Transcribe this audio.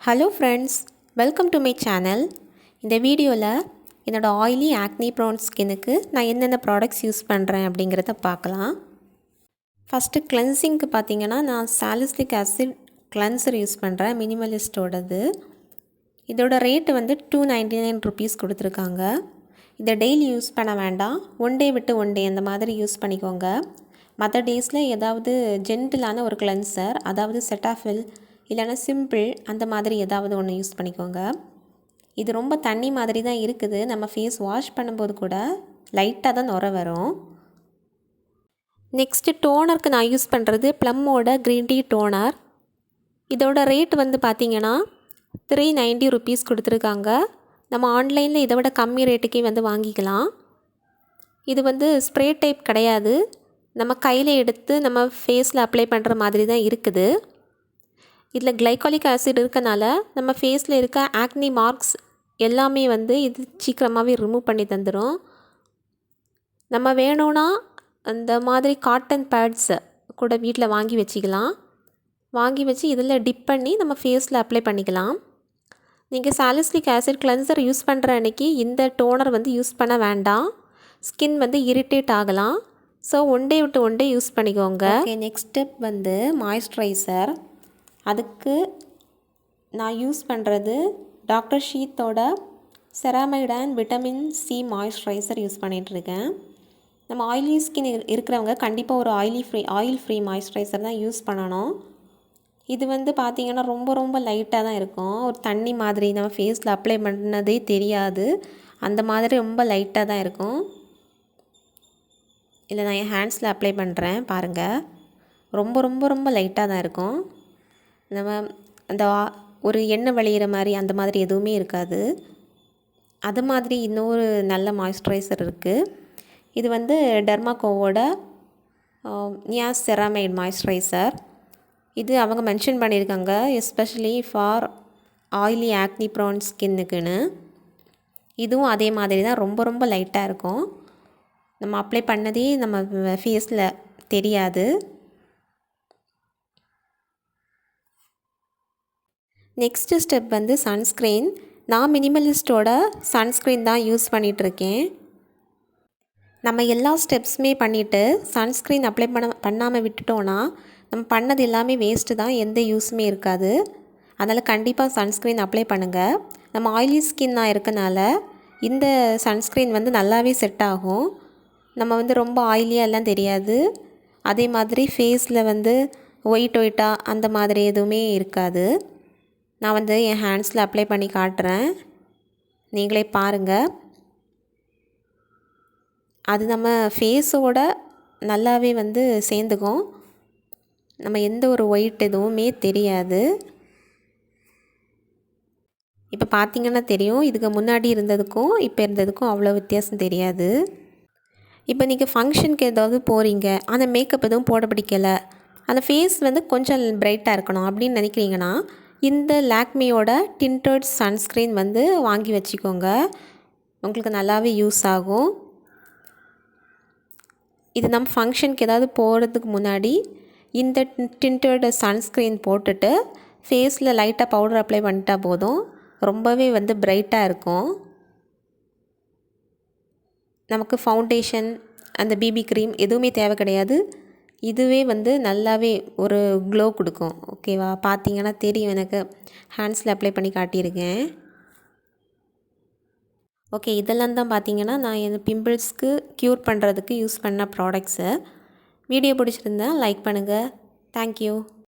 Hello friends, welcome to my channel. இந்த வீடியோவில் என்னோட ஆயிலி ஆக்னி ப்ரோன் ஸ்கின்னுக்கு நான் என்னென்ன ப்ராடக்ட்ஸ் யூஸ் பண்ணுறேன் அப்படிங்கிறத பார்க்கலாம். ஃபஸ்ட்டு கிளென்சிங்க்கு பார்த்தீங்கன்னா நான் சாலிசிலிக் ஆசிட் கிளென்சர் யூஸ் பண்ணுறேன், மினிமலிஸ்டோடது. இதோட ரேட்டு வந்து $299 கொடுத்துருக்காங்க. இதை டெய்லி யூஸ் பண்ண வேண்டாம், ஒன் டே விட்டு ஒன் டே அந்த மாதிரி யூஸ் பண்ணிக்கோங்க. மற்ற டேஸில் ஏதாவது ஜென்டிலான ஒரு கிளென்சர், அதாவது செட்டாஃபில் இல்லைனா சிம்பிள் அந்த மாதிரி ஏதாவது ஒன்று யூஸ் பண்ணிக்கோங்க. இது ரொம்ப தண்ணி மாதிரி தான் இருக்குது, நம்ம ஃபேஸ் வாஷ் பண்ணும்போது கூட லைட்டாக தான் நுர வரும். நெக்ஸ்ட்டு டோனருக்கு நான் யூஸ் பண்ணுறது ப்ளம்மோட க்ரீன் டீ டோனர். இதோட ரேட் வந்து பார்த்திங்கன்னா $390 கொடுத்துருக்காங்க. நம்ம ஆன்லைனில் இதை விட கம்மி ரேட்டுக்கே வந்து வாங்கிக்கலாம். இது வந்து ஸ்ப்ரே டைப் கிடையாது, நம்ம கையில் எடுத்து நம்ம ஃபேஸில் அப்ளை பண்ணுற மாதிரி தான் இருக்குது. இதில் கிளைகாலிக் ஆசிட் இருக்கனால நம்ம ஃபேஸில் இருக்க ஆக்னி மார்க்ஸ் எல்லாமே வந்து இது சீக்கிரமாகவே ரிமூவ் பண்ணி தந்துடும். நம்ம வேணும்னா அந்த மாதிரி காட்டன் பேட்ஸ் கூட வீட்டில் வாங்கி வச்சுக்கலாம். வாங்கி வச்சு இதில் டிப் பண்ணி நம்ம ஃபேஸில் அப்ளை பண்ணிக்கலாம். நீங்கள் சாலிசிலிக் ஆசிட் கிளென்சர் யூஸ் பண்ணுற அன்றைக்கி இந்த டோனர் வந்து யூஸ் பண்ண வேண்டாம், ஸ்கின் வந்து இரிட்டேட் ஆகலாம். ஸோ ஒன் டே விட்டு ஒன் டே யூஸ் பண்ணிக்கோங்க. ஓகே, நெக்ஸ்ட் ஸ்டெப் வந்து மாய்ஸ்சரைசர். அதுக்கு நான் யூஸ் பண்ணுறது டாக்டர் ஷீத்தோட ceramide and vitamin C moisturiser use பண்ணிகிட்ருக்கேன். நம்ம ஆயிலி ஸ்கின் இருக்கிறவங்க கண்டிப்பாக ஒரு ஆயில் ஃப்ரீ மாய்ஸ்சரைசர் தான் யூஸ் பண்ணணும். இது வந்து பார்த்திங்கன்னா ரொம்ப லைட்டாக தான் இருக்கும், ஒரு தண்ணி மாதிரி, நம்ம ஃபேஸில் அப்ளை பண்ணதே தெரியாது, அந்த மாதிரி ரொம்ப லைட்டாக தான் இருக்கும். இல்லை நான் என் ஹேண்ட்ஸில் அப்ளை பண்ணுறேன் பாருங்கள், ரொம்ப லைட்டாக தான் இருக்கும். நம்ம அந்த ஒரு எண்ணெய் வழியிற மாதிரி அந்த மாதிரி எதுவுமே இருக்காது. அது மாதிரி இன்னொரு நல்ல மாய்ஸ்சரைசர் இருக்குது. இது வந்து டெர்மாகோவோட நியாசெராமைட் மாய்ஸ்சரைசர். இது அவங்க மென்ஷன் பண்ணியிருக்காங்க especially for oily acne prone ஸ்கின்னுக்குன்னு. இதுவும் அதே மாதிரி தான் ரொம்ப லைட்டாக இருக்கும், நம்ம அப்ளை பண்ணதே நம்ம ஃபேஸில் தெரியாது. நெக்ஸ்ட்டு ஸ்டெப் வந்து சன்ஸ்க்ரீன். நான் மினிமலிஸ்டோட சன்ஸ்க்ரீன் தான் யூஸ் பண்ணிகிட்ருக்கேன். நம்ம எல்லா ஸ்டெப்ஸுமே பண்ணிவிட்டு சன்ஸ்க்ரீன் அப்ளை பண்ணாமல் விட்டுட்டோன்னா நம்ம பண்ணது எல்லாமே வேஸ்ட்டு தான், எந்த யூஸுமே இருக்காது. அதனால் கண்டிப்பாக சன்ஸ்க்ரீன் அப்ளை பண்ணுங்கள். நம்ம ஆயிலி ஸ்கின்னாக இருக்கனால இந்த சன்ஸ்க்ரீன் வந்து நல்லாவே செட் ஆகும். நம்ம வந்து ரொம்ப ஆயிலியாக எல்லாம் தெரியாது, அதே மாதிரி ஃபேஸில் வந்து ஒயிட்டாக அந்த மாதிரி எதுவுமே இருக்காது. நான் வந்து என் ஹேண்ட்ஸில் அப்ளை பண்ணி காட்டுறேன், நீங்களே பாருங்கள். அது நம்ம ஃபேஸோட நல்லாவே வந்து சேர்ந்துக்கும், நம்ம எந்த ஒரு ஒயிட் எதுவுமே தெரியாது. இப்போ பார்த்திங்கன்னா தெரியும், இதுக்கு முன்னாடி இருந்ததுக்கும் இப்போ இருந்ததுக்கும் அவ்வளோ வித்தியாசம் தெரியாது. இப்போ நீங்கள் ஃபங்க்ஷனுக்கு ஏதாவது போகிறீங்க, அந்த மேக்கப் எதுவும் போட பிடிக்கலை, அந்த ஃபேஸ் வந்து கொஞ்சம் பிரைட்டாக இருக்கணும் அப்படின்னு நினைக்கிறீங்கன்னா இந்த லாக்மியோட டிண்டட் சன்ஸ்க்ரீன் வந்து வாங்கி வச்சுக்கோங்க, உங்களுக்கு நல்லாவே யூஸ் ஆகும். இது நம்ம ஃபங்க்ஷனுக்கு ஏதாவது போகிறதுக்கு முன்னாடி இந்த டிண்டட் சன்ஸ்க்ரீன் போட்டுட்டு ஃபேஸில் லைட்டாக பவுடர் அப்ளை பண்ணிட்டா போதும், ரொம்பவே வந்து பிரைட்டாக இருக்கும். நமக்கு ஃபவுண்டேஷன் அந்த பிபி க்ரீம் எதுவுமே தேவை கிடையாது, இதுவே வந்து நல்லாவே ஒரு க்ளோ கொடுக்கும். ஓகேவா, பார்த்தீங்கன்னா தெரியும், எனக்கு ஹேண்ட்ஸில் அப்ளை பண்ணி காட்டியிருக்கேன். ஓகே, இதெல்லாம் தான் பார்த்தீங்கன்னா நான் என் பிம்பிள்ஸ்க்கு க்யூர் பண்ணுறதுக்கு யூஸ் பண்ண ப்ராடக்ட்ஸு. வீடியோ பிடிச்சிருந்தா லைக் பண்ணுங்கள். தேங்க்யூ.